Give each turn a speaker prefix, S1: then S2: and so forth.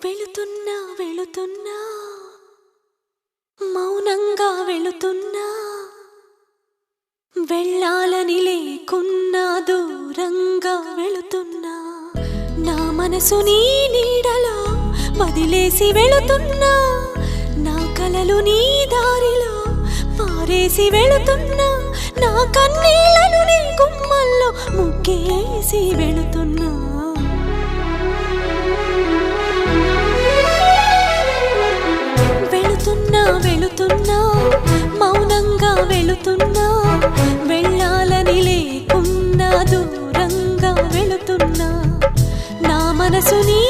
S1: వెళుతున్నా వెళుతున్నా మౌనంగా వెళుతున్నా వెళ్ళాలని లేకున్నా దూరంగా వెళుతున్నా నా మనసు నీ నీడలో వదిలేసి వెళుతున్నా నా కలలు నీ దారిలో పారేసి వెళుతున్నా నా కన్నీళ్లను నీ గుమ్మల్లో ముగ్గేసి వెళుతున్నా వెళుతున్నా మౌనంగా వెళుతున్నా వెళ్ళాలని లేకున్నా దూరంగా వెళుతున్నా నా మనసు నీ